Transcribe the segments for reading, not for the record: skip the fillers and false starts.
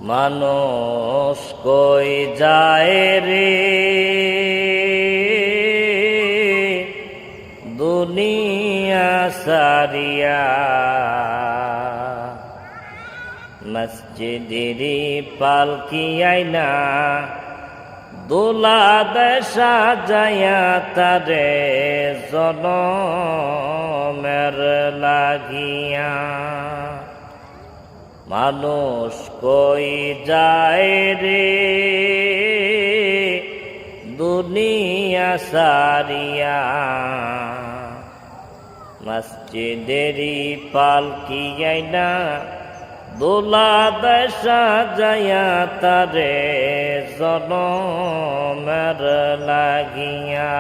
মানুষ কই যায় রে দুনিয়া সারিয়া, মসজিদেরি পালকি আইনা দোলা দেশা যায়া তারে জনমের লাগিয়া। মানুষ কই যায় রে দুনিয়া সারিয়া, মসজিদেরি পালকি আইনা দোলা দেশা যায়া তারে জনমের লাগিয়া।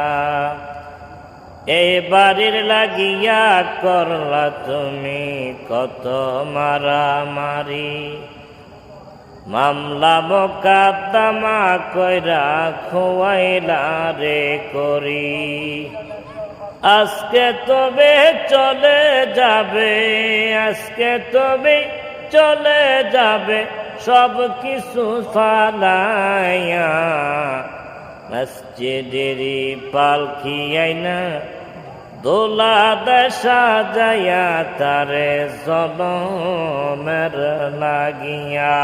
এই বাড়ির লাগিয়া করলা তুমি কত মারামারি, মামলা মোকদ্দমা কইরা খোয়াইলা রে করি। আজকে তবে চলে যাবে, আজকে তবে চলে যাবে সব কিছু ফালাইয়া, মসজিদেরি পালকি আইনা দোলা দেশা যায়া তারে জনমের লাগিয়া।